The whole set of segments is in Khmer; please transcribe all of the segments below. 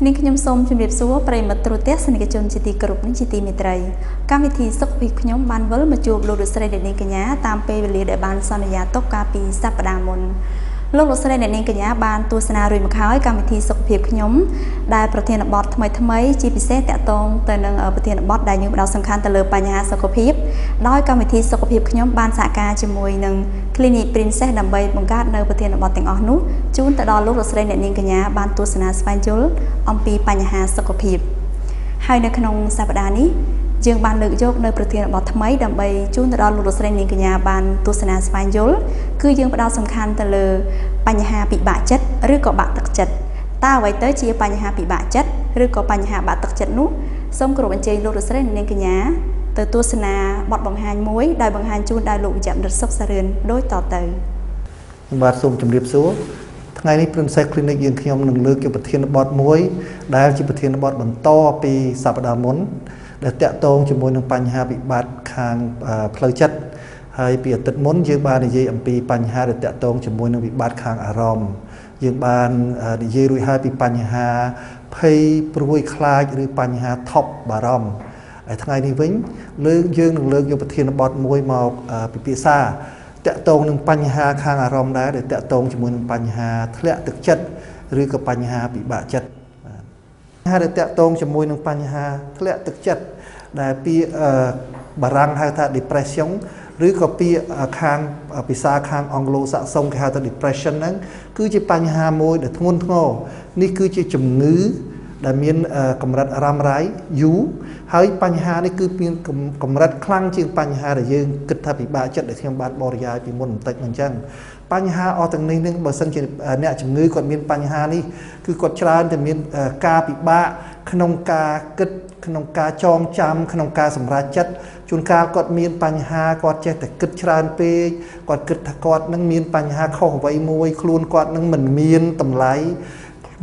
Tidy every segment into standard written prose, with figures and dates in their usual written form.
នេះខ្ញុំសូមជម្រាបសួរប្រិយមិត្តទូរទស្សនិកជនជាទីគោរពនិងជាទីមេត្រីកម្មវិធីសុខភាពខ្ញុំបានវិលមកជួបលោកលោកស្រីអ្នកនាងកញ្ញាតាមពេលវេលាដែលបានសន្យាទុកកាលពីសប្តាហ៍មុនលោកលោកស្រីអ្នកនាងកញ្ញាបានទស្សនារួចមកហើយកម្មវិធីសុខភាពខ្ញុំដែលប្រធានបទថ្មីជាពិសេសតាក់ទងទៅនឹងប្រធានបទដែលយើងផ្ដោតសំខាន់ទៅលើបញ្ហាសុខភាពដោយកម្មវិធីសុខភាពខ្ញុំបានសហការជាមួយនឹង Clinic Princess ដើម្បីបង្កើតនៅប្រធានបទទាំងអស់នោះជូនទៅដល់លោកលោកស្រីអ្នកនាងកញ្ញាបានទស្សនាស្វែងយល់អំពីបញ្ហាសុខភាពហើយនៅក្នុងសប្តាហ៍នេះយើងបានលើកយកនៅប្រធានបទថ្មីដើម្បីជូនទៅដល់លោកលោកស្រីនាងកញ្ញាបានទស្សនាស្វែងយល់គឺយើងផ្ដោតសំខាន់ទៅលើបញ្ហាពិបាកចិត្តឬក៏បាក់ទឹកចិត្តតើអ្វីទៅជាបញ្ហាពិបាកចិត្តឬក៏បញ្ហាបាក់ទឹកចិត្តនោះសូមគោរពអញ្ជើញលោកលោកស្រីនាងកញ្ញាទៅទស្សនាបទបង្ហាញមួយដែលបង្ហាញជូនដោយលោកវិជ្ជបណ្ឌិតសុខសារឿនដូចតទៅបាទសូមជម្រាបសួរថ្ងៃនេះ Princess Clinic យើងខ្ញុំនឹងលើកយកប្រធានបទមួយដែលជាប្រធានបទបន្តពីសប្តាហ៍មុនដែលតាក់ទងជាមួយនឹងបញ្ហាវិបត្តិខាងផ្លូវចិត្តហើយពីអាទិត្យមុនយើងបាននិយាយអំពីបញ្ហាដែលតាក់ទងជាមួយនឹងវិបត្តិខាងអារម្មណ៍យើងបាននិយាយរួចហើយពីបញ្ហាភ័យព្រួយខ្លាចឬបញ្ហាថប់បារម្ភហើយថ្ងៃនេះវិញយើងនឹងលើកយកប្រធានបទមួយមកពិភាក្សាតាក់ទងនឹងបញ្ហាខាងអារម្មណ៍ដែរដែលតាក់ទងជាមួយនឹងបញ្ហាធ្លាក់ទឹកចិត្តឬក៏បញ្ហាពិបាកចិត្តបញ្ហាដែលតាក់ទងជាមួយនឹងបញ្ហាធ្លាក់ទឹកចិត្តដែលពាក្យបារាំងហៅថា depression ឬក៏ពាក្យខាងភាសាខាងអង់គ្លេសសាកសងគេហៅថា depression ហ្នឹងគឺជាបញ្ហាមួយដែលធ្ងន់ធ្ងរនេះគឺជាជំងឺដែលមានកម្រិតរ៉ាំរ៉ៃយូរហើយបញ្ហានេះគឺមានកម្រិតខ្លាំងជាងបញ្ហាដែលយើងគិតថាពិបាកចិត្តដែលខ្ញុំបានបរិយាយពីមុនបន្តិចហ្នឹងអញ្ចឹងបញ្ហាអស់ទាំងនេះនឹងបើសិនជាអ្នកជំងឺគាត់មានបញ្ហានេះគឺគាត់ច្រើនតែមានការពិបាកក្នុងការគិតក្នុងការចងចាំក្នុងការសម្រេចចិត្តជួនកាលគាត់មានបញ្ហាគាត់ចេះតែគិតច្រើនពេកគាត់គិតថាគាត់នឹងមានបញ្ហាខុសអ្វីមួយខ្លួនគាត់នឹងមិនមានតម្លៃ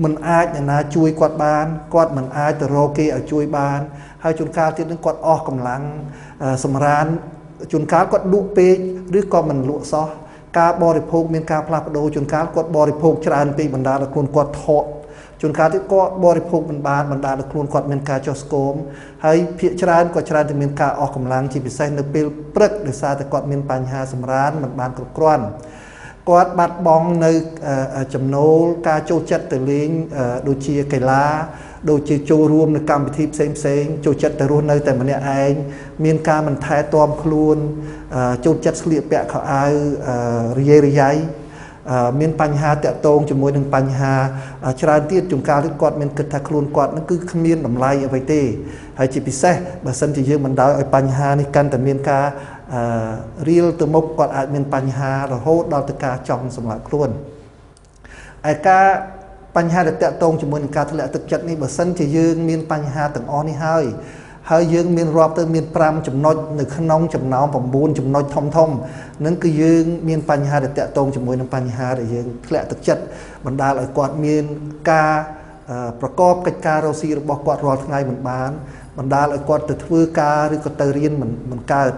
មិនអាចអ្នកណាជួយគាត់បានគាត់មិនអាចទៅរកគេឲ្យជួយបានហើយជួនកាលទៀតនឹងគាត់អស់កម្លាំងសម្រានជួនកាលគាត់លក់ពេកឬក៏មិនលក់សោះការបរិភោគមានការផ្លាស់ប្ដូរជួនកាលគាត់បរិភោគច្រើនពេកបណ្ដាលឲ្យខ្លួនគាត់ថក់ជួនកាលទៀតគាត់បរិភោគមិនបានបណ្ដាលឲ្យខ្លួនគាត់មានការចុះស្គមហើយភាគច្រើនគាត់ច្រើនតែមានការអស់កម្លាំងជាពិសេសនៅពេលព្រឹកដោយសារតែគាត់មានបញ្ហាសម្រានមិនបានគ្រប់គ្រាន់គាត់បាត់បង់នៅចំណូលការចូលចិត្តទៅលេងដូចជាកីឡាដូចជាចូលរួមនៅកម្មវិធីផ្សេងចូលចិត្តទៅរស់នៅតែម្នាក់ឯងមានការមិនថែទាំខ្លួនចូលចិត្តស្លៀកពាក់ខោអាវរយាយរយាយមានបញ្ហាតាក់ទងជាមួយនឹងបញ្ហាច្រើនទៀតជួនកាលគាត់មានគិតថាខ្លួនគាត់នឹងគឺគ្មានតម្លៃអ្វីទេហើយជាពិសេសបើសិនជាយើងបណ្ដោយឲ្យបញ្ហានេះកាន់តែមានការរៀលទៅមុខគាត់អាចមានបញ្ហារហូតដល់ទៅការចង់សម្លាប់ខ្លួនឯការបញ្ហាដែលតាក់ទងជាមួយនឹងការធ្លាក់ទឹកចិត្តនេះបើសិនជាយើងមានបញ្ហាទាំងអស់នេះហើយយើងមានរាប់ទៅមាន5ចំណុចនៅក្នុងចំណោម9ចំណុចធំនឹងគឺយើងមានបញ្ហាដែលតាក់ទងជាមួយនឹងបញ្ហាដែលយើងធ្លាក់ទឹកចិត្តបណ្ដាលឲ្យគាត់មានការប្រកបកិច្ចការរកស៊ីរបស់គាត់រាល់ថ្ងៃមិនបានបណ្ដាលឲ្យគាត់ទៅធ្វើការឬក៏ទៅរៀនមិនកើត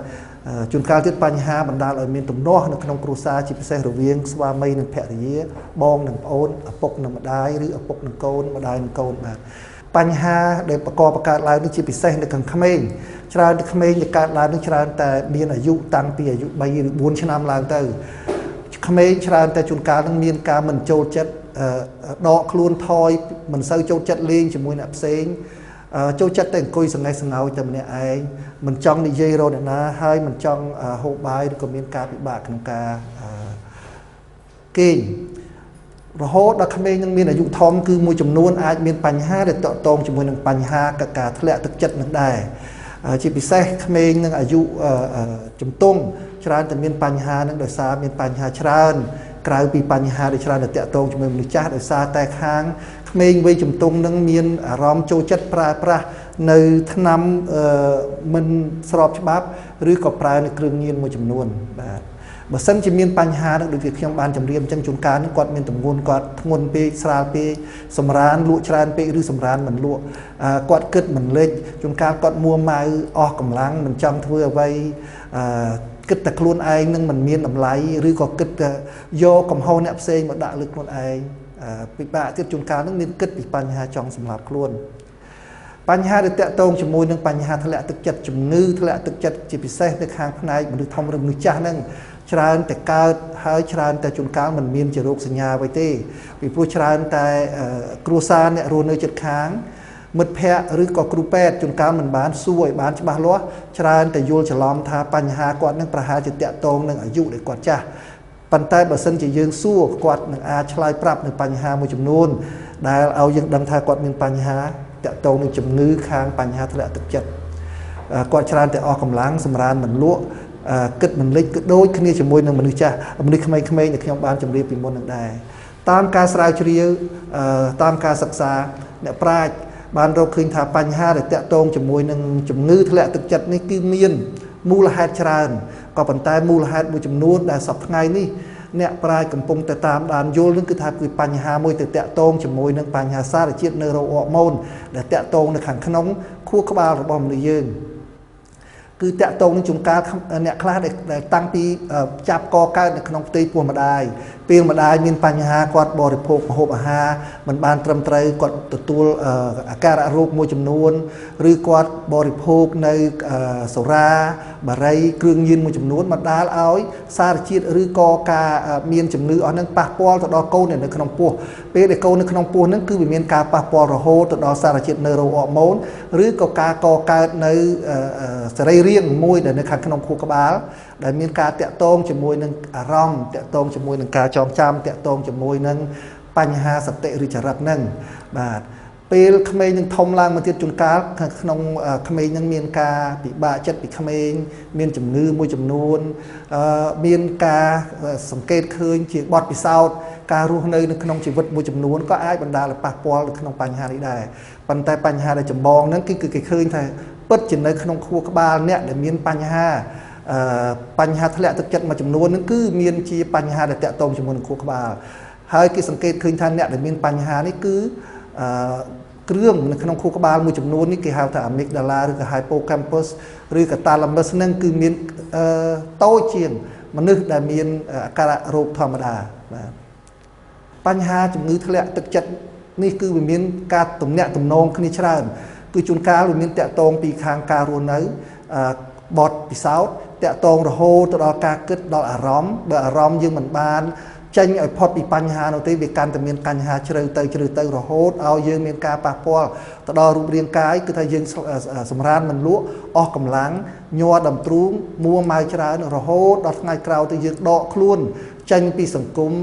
ជួនកាលទៀតបញ្ហាបណ្ដាលឲ្យមានទំនាស់នៅក្នុងគ្រួសារជាពិសេសរវាងស្វាមីនិងភរិយាបងនិងប្អូនឪពុកនិងម្ដាយឬឪពុកនិងកូនម្ដាយនិងកូនបាទបញ្ហាដែលបង្កើតឡើងនេះជាពិសេសនៅខាងក្មេងច្រើនតែក្មេងដែលកើតឡើងនេះច្រើនតែមានអាយុតាំងពីអាយុ3ឬ4ឆ្នាំឡើងទៅក្មេងច្រើនតែជួនកាលនឹងមានការមិនចូលចិត្តដកខ្លួនថយមិនសូវចូលចិត្តលេងជាមួយអ្នកផ្សេងចូលចិត្តតែអង្គុយសង្ហេះសង្ហោចតែម្នាក់ឯងមិនចង់និយាយរកអ្នកណាហើយមិនចង់ហូបបាយឬក៏មានការពិបាកក្នុងការគេងរហូតដល់ក្មេងនឹងមានអាយុធំគឺមួយចំនួនអាចមានបញ្ហាដែលតកតងជាមួយនឹងបញ្ហាការធ្លាក់ទឹកចិត្តនឹងដែរជាពិសេសក្មេងនឹងអាយុជំទង់ច្រើនតែមានបញ្ហានឹងដោយសារមានបញ្ហាច្រើនក្រៅពីបញ្ហាដែលច្រើនដែលតកតងជាមួយមនុស្សចាស់ដោយសារតែខាងក្មេងវ័យជំទង់នឹងមានអារម្មណ៍ចូលចិត្តប្រើប្រាស់នៅថ្នាំមិនស្របច្បាប់ឬក៏ប្រើនៅគ្រឿងញៀនមួយចំនួនបាទបើសិនជាមានបញ្ហានឹងដូចជាខ្ញុំបានជម្រាបអញ្ចឹងជួនកាលនេះគាត់មានទម្ងន់គាត់ធ្ងន់ពេកស្រាលពេកសម្រានលក់ច្រើនពេកឬសម្រានមិនលក់គាត់គិតមិនលេចជួនកាលគាត់មួម៉ៅអស់កម្លាំងមិនចង់ធ្វើអ្វីគិតតែខ្លួនឯងនឹងមិនមានតម្លៃឬក៏គិតតែយកកំហុសអ្នកផ្សេងមកដាក់លើខ្លួនឯង ពិបាកទៀតជួនកាលនឹងមានគិតពីបញ្ហាចង់សម្លាប់ខ្លួនបញ្ហាដែលតាក់ទងជាមួយនឹងបញ្ហាធ្លាក់ទឹកចិត្តជំងឺធ្លាក់ទឹកចិត្តជាពិសេសនៅខាងផ្នែកមនុស្សធំឬមនុស្សចាស់ហ្នឹងច្រើនតែកើតហើយច្រើនតែជួនកាលមិនមានជារោគសញ្ញាអ្វីទេពីព្រោះច្រើនតែគ្រួសារអ្នករស់នៅជិតខាងមិត្តភ័ក្តិឬក៏គ្រូពេទ្យជួនកាលមិនបានសួរឲ្យបានច្បាស់លាស់ច្រើនតែយល់ច្រឡំថាបញ្ហាគាត់នឹងប្រហែលជាតាក់ទងនឹងអាយុដែលគាត់ចាស់ប៉ុន្តែបើសិនជាយើងសួរគាត់នឹងអាចឆ្លើយប្រាប់នៅបញ្ហាមួយចំនួនដែលឲ្យយើងដឹងថាគាត់មានបញ្ហាតាក់ទងនឹងជំងឺខាងបញ្ហាធ្លាក់ទឹកចិត្តគាត់ច្រើនតែអស់កម្លាំងសម្រានមិនលក់គិតមិនលិចគឺដូចគ្នាជាមួយនឹងមនុស្សចាស់មនុស្សក្មេងៗដែលខ្ញុំបានជម្រាបពីមុននឹងដែរតាមការស្រាវជ្រាវតាមការសិក្សាអ្នកប្រាជ្ញបានរកឃើញថាបញ្ហាដែលតាក់ទងជាមួយនឹងជំងឺធ្លាក់ទឹកចិត្តនេះគឺមានមូលហេតុច្រើនក៏ប៉ុន្តែមូលហេតុមួយចំនួនដែលសពថ្ងៃនេះអ្នកប្រាជ្ញកំពុងតែតាមដានយល់នឹងគឺថាគឺបញ្ហាមួយទៅតាក់ទងជាមួយនឹងបញ្ហាសារជាតិនៅរោគអរម៉ូនដែលតាក់ទងនៅខាងក្នុងខួរក្បាលរបស់មនុស្សយើងគឺតាក់ទងនឹងជួនកាលអ្នកខ្លះដែលតាំងពីចាប់កកើតនៅក្នុងផ្ទៃពោះម្ដាយពេលម្ដាយមានបញ្ហាគាត់បរិភោគម្ហូបអាហារមិនបានត្រឹមត្រូវគាត់ទទួលអាការៈរោគមួយចំនួនឬគាត់បរិភោគនៅសូរ៉ាបារីគ្រឿងញៀនមួយចំនួនមកដាល់ឲ្យសារជាតិឬក៏ការមានជំងឺអស់ហ្នឹងប៉ះពាល់ទៅដល់កូននៅក្នុងពោះពេលដែលកូននៅក្នុងពោះហ្នឹងគឺវាមានការប៉ះពាល់រហូតទៅដល់សារជាតិនៅរោគអរម៉ូនឬក៏ការកកើតនៅសរីរាង្គមួយដែលនៅខាងក្នុងខួរក្បាលដែលមានការតាក់ទងជាមួយនឹងអារម្មណ៍តាក់ទងជាមួយនឹងការចងចាំតាក់ទងជាមួយនឹងបញ្ហាសតិឬចរិតហ្នឹងបាទពេលក្មេងនឹងធំឡើងមកទៀតជួនកាលក្នុងក្មេងនឹងមានការពិបាកចិត្តពីក្មេងមានជំងឺមួយចំនួនមានការសង្កេតឃើញជាបទពិសោធន៍ការរស់នៅក្នុងជីវិតមួយចំនួនក៏អាចបណ្ដាលឲ្យប៉ះពាល់ទៅក្នុងបញ្ហានេះដែរប៉ុន្តែបញ្ហាដែលចម្បងហ្នឹងគឺគេឃើញថាពិតជានៅក្នុងខួរក្បាលអ្នកដែលមានបញ្ហាធ្លាក់ទឹកចិត្តមួយចំនួនហ្នឹងគឺមានជាបញ្ហាដែលតាក់ទងជាមួយនឹងខួរក្បាលហើយគេសង្កេតឃើញថាអ្នកដែលមានបញ្ហានេះគឺគ្រឿងនៅក្នុងខួរក្បាលមួយចំនួននេះគេហៅថា amygdala ឬក៏ hippocampus ឬក៏ thalamus ហ្នឹងគឺមានតូចជាងមនុស្សដែលមានអាការៈរោគធម្មតាបាទបញ្ហាជំងឺធ្លាក់ទឹកចិត្តនេះគឺវាមានការទំនាក់ទំនងគ្នាច្រើនគឺជួនកាលវាមានតាក់ទងពីខាងការរស់នៅបទពិសោធន៍តាក់ទងរហូតទៅដល់ការគិតដល់អារម្មណ៍បើអារម្មណ៍យើងមិនបានចេញឲ្យផុតពីបញ្ហានោះទេវាកាន់តែមានបញ្ហាជ្រៅទៅរហូតឲ្យយើងមានការប៉ះពាល់ទៅដល់រូបរាងកាយគឺថាយើងសម្រានមិនលក់អស់កម្លាំងញ័រដំទ្រូងមួម៉ៅច្រើនរហូតដល់ថ្ងៃក្រោយទៅយើងដកខ្លួនចេញពីសង្គម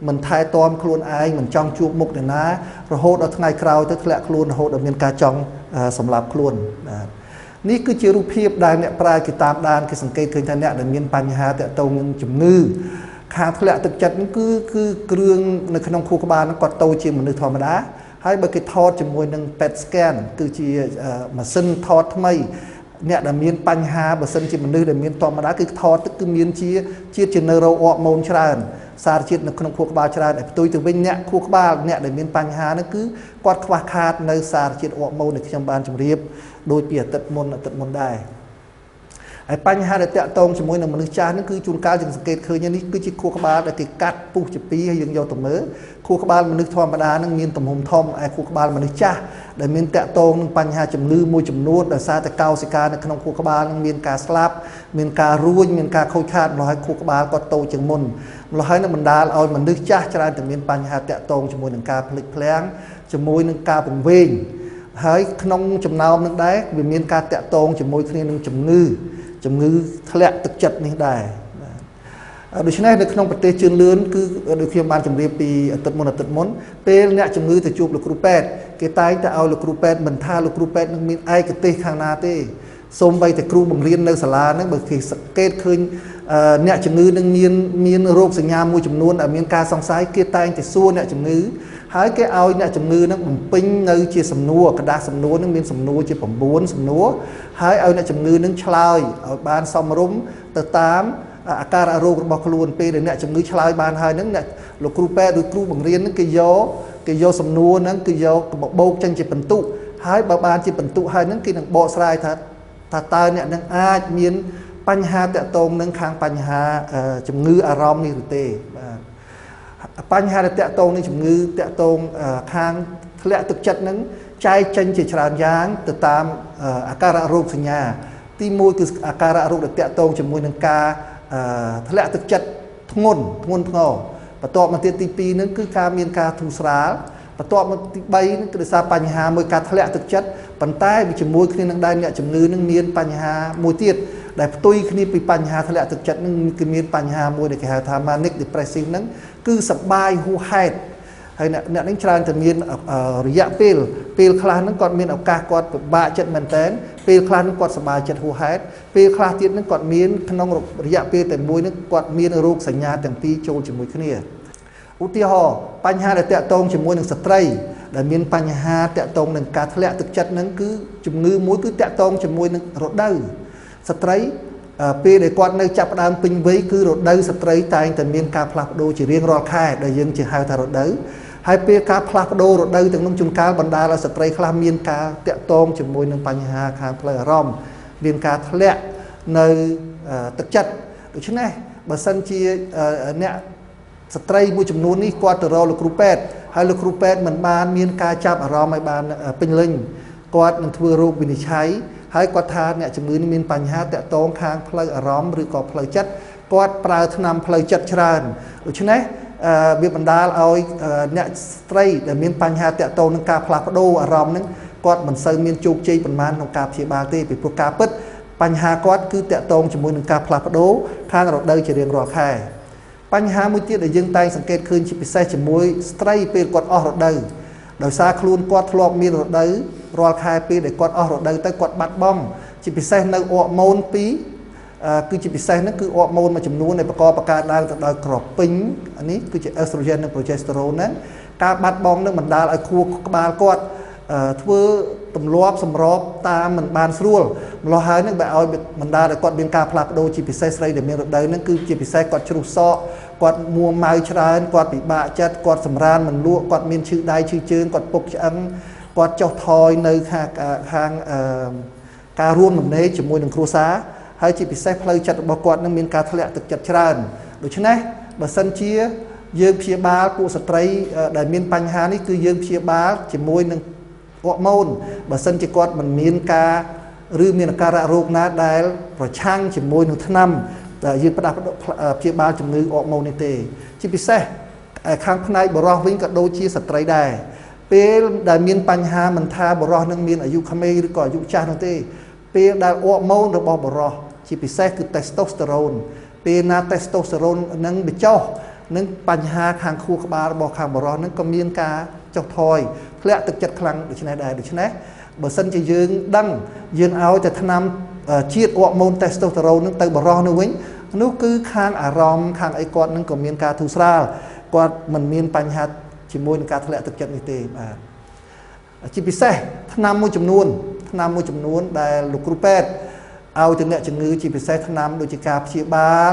មិនថែទាំខ្លួនឯងមិនចង់ជួបមុខអ្នកណារហូតដល់ថ្ងៃក្រោយទៅធ្លាក់ខ្លួនរហូតដល់មានការចង់សម្លាប់ខ្លួនបាទនេះគឺជារូបភាពដែលអ្នកប្រាជ្ញគេតាមដានគេសង្កេតឃើញថាអ្នកដែលមានបញ្ហាតាក់ទងនឹងជំងឺខាងធ្លាក់ទឹកចិត្តនេះគឺគ្រឿងនៅក្នុងខួរក្បាលហ្នឹងគាត់តូចជាមនុស្សធម្មតាហើយបើគេថតជាមួយនឹង PET scan គឺជាម៉ាស៊ីនថតថ្មីអ្នកដែលមានបញ្ហាបើសិនជាមនុស្សដែលមានធម្មតាគឺថតទឹកគឺមានជានៅរោគអរម៉ូនច្រើនសារជាតិនៅក្នុងខួរក្បាលច្រើនហើយផ្ទុយទៅវិញអ្នកខួរក្បាលអ្នកដែលមានបញ្ហាហ្នឹងគឺគាត់ខ្វះខាតនៅសារជាតិអរម៉ូនដែលខ្ញុំបានជម្រាបដូចពីអាទិត្យមុនដែរហើយបញ្ហាដែលតាក់ទងជាមួយនឹងមនុស្សចាស់ហ្នឹងគឺជួនកាលយើងសង្កេតឃើញនេះគឺជាខួរក្បាលដែលគេកាត់ពុះជាពីរហើយយើងយកទៅមើលខួរក្បាលមនុស្សធម្មតាហ្នឹងមានទំហំធំហើយខួរក្បាលមនុស្សចាស់ដែលមានតាក់ទងនឹងបញ្ហាជំងឺមួយចំនួនដោយសារតែកោសិកានៅក្នុងខួរក្បាលហ្នឹងមានការស្លាប់មានការរួញមានការខូចខាតម្ល៉េះហើយខួរក្បាលគាត់តូចជាងមុនម្ល៉េះហើយនឹងបណ្ដាលឲ្យមនុស្សចាស់ច្រើនតែមានបញ្ហាតាក់ទងជាមួយនឹងការភ្លេចភ្លាំងជាមួយនឹងការពង្វេងហើយក្នុងចំណោមនឹងដែរវាមានការតាក់ទងជាមួយគ្នានឹងជំងឺធ្លាក់ទឹកចិត្តនេះដែរដូច្នេះនៅក្នុងប្រទេសជឿនលឿនគឺដូចខ្ញុំបានជម្រាបពីអាទិត្យមុនពេលអ្នកជំងឺទៅជួបលោកគ្រូពេទ្យគេតែងតែឲ្យលោកគ្រូពេទ្យមិនថាលោកគ្រូពេទ្យនឹងមានឯកទេសខាងណាទេសូម្បីតែគ្រូបង្រៀននៅសាលាហ្នឹងបើគេសង្កេតឃើញអ្នកជំងឺនឹងមានរោគសញ្ញាមួយចំនួនដែលមានការសង្ស័យគេតែងតែសួរអ្នកជំងឺហើយគេឲ្យអ្នកជំងឺនឹងបំពេញនៅជាសំណួរกระดาษសំណួរនឹងមានសំណួរជា9សំណួរហើយឲ្យអ្នកជំងឺនឹងឆ្លើយឲ្យបានសមរម្យទៅតាមអាការៈរោគរបស់ខ្លួនពេលដែលអ្នកជំងឺឆ្លើយបានហើយហ្នឹងអ្នកលោកគ្រូពេទ្យឬគ្រូបង្រៀនហ្នឹងគេយកសំណួរហ្នឹងគឺយកបោកចេញជាបន្ទុកហើយបើបានជាបន្ទុកហើយហ្នឹងគេនឹងបកស្រាយថាតើអ្នកនឹងអាចមានបញ្ហាតាក់ទងនឹងខាងបញ្ហាជំងឺអារម្មណ៍នេះឬទេបាទ បញ្ហាដែលតាក់ទងនឹងជំងឺតាក់ទងខាងធ្លាក់ទឹកចិត្តនឹងចែកចេញជាច្រើនយ៉ាងទៅតាមអាការៈរោគសញ្ញាទី1គឺអាការៈរោគដែលតាក់ទងជាមួយនឹងការធ្លាក់ទឹកចិត្តធ្ងន់ធ្ងរបន្ទាប់មកទៀតទី2នឹងគឺការមានការធូរស្រាលបន្ទាប់មកទី3នឹងគឺដោយសារបញ្ហាមួយការធ្លាក់ទឹកចិត្តប៉ុន្តែវាជាមួយគ្នានឹងដែរអ្នកជំងឺនឹងមានបញ្ហាមួយទៀតដែលផ្ទុយគ្នាពីបញ្ហាធ្លាក់ទឹកចិត្តនឹងគឺមានបញ្ហាមួយដែលគេហៅថា manic depressive ហ្នឹងគឺសប្បាយហួសហេតុហើយអ្នកនឹងច្រើនតែមានរយៈពេលខ្លះហ្នឹងគាត់មានឱកាសគាត់ពិបាកចិត្តមែនតើពេលខ្លះហ្នឹងគាត់សប្បាយចិត្តហួសហេតុពេលខ្លះទៀតហ្នឹងគាត់មានក្នុងរយៈពេលតែមួយហ្នឹងគាត់មានរោគសញ្ញាទាំងពីរចូលជាមួយគ្នាឧទាហរណ៍បញ្ហាដែលតាក់ទងជាមួយនឹងស្ត្រីដែលមានបញ្ហាតាក់ទងនឹងការធ្លាក់ទឹកចិត្តហ្នឹងគឺជំងឺមួយគឺតាក់ទងជាមួយនឹងរដូវស្ត្រីពេលដែលគាត់នៅចាប់ផ្ដើមពេញវ័យគឺរដូវស្ត្រីតែងតែមានការផ្លាស់ប្ដូរជារៀងរាល់ខែដែលយើងជាហៅថារដូវហើយពេលការផ្លាស់ប្ដូររដូវទាំងនោះជួនកាលបណ្ដាលឲ្យស្ត្រីខ្លះមានការតាក់ទងជាមួយនឹងបញ្ហាខាងផ្លូវអារម្មណ៍មានការធ្លាក់នៅទឹកចិត្តដូច្នេះបើសិនជាអ្នកស្ត្រីមួយចំនួននេះគាត់ទៅរកលោកគ្រូពេទ្យហើយលោកគ្រូពេទ្យមិនបានមានការចាប់អារម្មណ៍ឲ្យបានពេញលេញគាត់នឹងធ្វើរោគវិនិច្ឆ័យហើយគាត់ថាអ្នកជំងឺនេះមានបញ្ហាតាក់ទងខាងផ្លូវអារម្មណ៍ឬក៏ផ្លូវចិត្តគាត់ប្រើថ្នាំផ្លូវចិត្តច្រើនដូច្នេះវាបណ្ដាលឲ្យអ្នកស្ត្រីដែលមានបញ្ហាតាក់ទងនឹងការផ្លាស់ប្ដូរអារម្មណ៍ហ្នឹងគាត់មិនសូវមានជោគជ័យប៉ុន្មានក្នុងការព្យាបាលទេពីព្រោះការពិតបញ្ហាគាត់គឺតាក់ទងជាមួយនឹងការផ្លាស់ប្ដូរខាងរដូវជារៀងរាល់ខែបញ្ហាមួយទៀតដែលយើងតែងសង្កេតឃើញជាពិសេសជាមួយស្ត្រីពេលគាត់អស់រដូវដោយសារខ្លួនគាត់ធ្លាប់មានរដូវរាល់ខែពេលដែលគាត់អស់រដូវទៅគាត់បាត់បង់ជាពិសេសនៅអរម៉ូនគឺជាពិសេសហ្នឹងគឺអរម៉ូនមួយចំនួនដែលបង្កើតឡើងទៅដោយក្រពេញនេះគឺជា estrogen និង progesterone ហ្នឹងការបាត់បង់នឹងបណ្ដាលឲ្យខួរក្បាលគាត់ធ្វើទម្លាប់សម្របតាមមិនបានស្រួលម្លោះហើយនឹងបើឲ្យបណ្ដាលឲ្យគាត់មានការផ្លាស់ប្ដូរជាពិសេសស្រីដែលមានរដូវហ្នឹងគឺជាពិសេសគាត់ជ្រុះសក់គាត់មួម៉ៅច្រើនគាត់ពិបាកចិត្តគាត់សម្រានមិនលក់គាត់មានឈឺដៃឈឺជើងគាត់ពុកឆ្អឹងគាត់ចុះថយនៅខាងការរួមដំណេកជាមួយនឹងគ្រួសារហើយជាពិសេសផ្លូវចិត្តរបស់គាត់នឹងមានការធ្លាក់ទឹកចិត្តច្រើនដូច្នេះបើសិនជាយើងព្យាបាលពួកស្ត្រីដែលមានបញ្ហានេះគឺយើងព្យាបាលជាមួយនឹងហូម៉ូនបើសិនជាគាត់មិនមានការឬមានអាការៈរោគណាដែលប្រឆាំងជាមួយនឹងថ្នាំដែលយើងផ្ដាស់ព្យាបាលជំងឺហូម៉ូននេះទេជាពិសេសខាងផ្នែកបរិសុទ្ធវិញក៏ដូចជាស្ត្រីដែរពេលដែលមានបញ្ហាមិនថាបរិសុទ្ធនឹងមានអាយុក្មេងឬក៏អាយុចាស់នោះទេពេលដែលហូម៉ូនរបស់បរិសុទ្ធជាពិសេសគឺ testosterone ពេលណា testosterone នឹងបញ្ចុះនឹងបញ្ហាខាងខួរក្បាលរបស់ខាងបរិសុទ្ធនឹងក៏មានការចុះថយធ្លាក់ទឹកចិត្តខ្លាំងដូច្នេះដែរដូច្នេះបើសិនជាយើងដឹងយើងឲ្យតែថ្នាំជាតិហូម៉ូន testosterone នឹងទៅបរិសុទ្ធនោះវិញនោះគឺខាងអារម្មណ៍ខាងអីគាត់នឹងក៏មានការធូរស្រាលគាត់មិនមានបញ្ហាជាមួយនឹងការធ្លាក់ទឹកចិត្តនេះទេបាទជាពិសេសថ្នាំមួយចំនួនដែលលោកគ្រូពេទ្យឲ្យទៅអ្នកជំងឺជាពិសេសថ្នាំដូចជាការព្យាបាល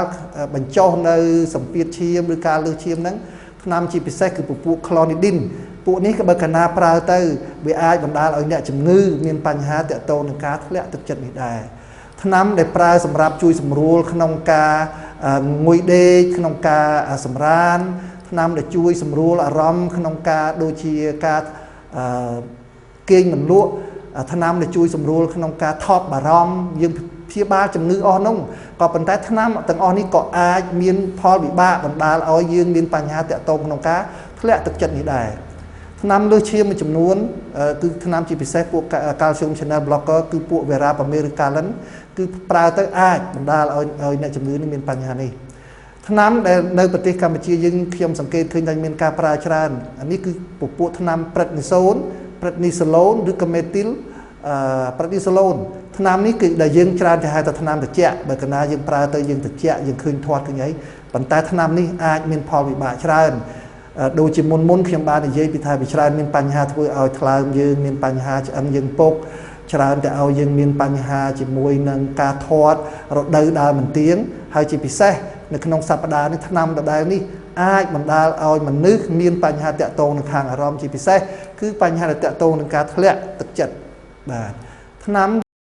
បញ្ចុះនៅសម្ពាធឈាមឬការលើសឈាមហ្នឹងថ្នាំជាពិសេសគឺពពួក clonidine ពួកនេះក៏បើកាលណាប្រើទៅវាអាចបណ្ដាលឲ្យអ្នកជំងឺមានបញ្ហាតាក់ទងនឹងការធ្លាក់ទឹកចិត្តនេះដែរថ្នាំដែលប្រើសម្រាប់ជួយសម្រួលក្នុងការងុយដេកក្នុងការសម្រានថ្នាំដែលជួយសម្រួលអារម្មណ៍ក្នុងការដូចជាការគេងមិនលក់ថ្នាំដែលជួយសម្រួលក្នុងការថប់បារម្ភយើងព្យាបាលជំងឺអស់នោះក៏ប៉ុន្តែថ្នាំទាំងអស់នេះក៏អាចមានផលវិបាកបណ្ដាលឲ្យយើងមានបញ្ហាតាក់ទងក្នុងការធ្លាក់ទឹកចិត្តនេះដែរថ្នាំលើសឈាមមួយចំនួនគឺថ្នាំជាពិសេសពួក calcium channel blocker គឺពួក verapamil ឬ Calin គឺប្រើទៅអាចបណ្ដាលឲ្យអ្នកជំងឺនេះមានបញ្ហានេះថ្នាំដែលនៅប្រទេសកម្ពុជាយើងខ្ញុំសង្កេតឃើញថាមានការប្រើច្រើនអានេះគឺពពួកថ្នាំ prednisolone ឬក៏ methyl prednisolone ថ្នាំនេះគឺដែលយើងច្រើនទៅហៅថាថ្នាំត្រជាក់បើកាលណាយើងប្រើទៅយើងត្រជាក់យើងឃើញធាត់ឃើញអីប៉ុន្តែថ្នាំនេះអាចមានផលវិបាកច្រើនដូចជាមុនខ្ញុំបាននិយាយពីថាវាច្រើនមានបញ្ហាធ្វើឲ្យថ្លើមយើងមានបញ្ហាឆ្អឹងយើងពុកច្រើនតែឲ្យយើងមានបញ្ហាជាមួយនឹងការធាត់រដូវដើរមិនទៀងហើយជាពិសេសនៅក្នុងសប្តាហ៍នេះថ្នាំដដែលនេះអាចបណ្ដាលឲ្យមនុស្សមានបញ្ហាតាក់ទងនឹងខាងអារម្មណ៍ជាពិសេសគឺបញ្ហាដែលតាក់ទងនឹងការធ្លាក់ទឹកចិត្តបាទថ្នាំ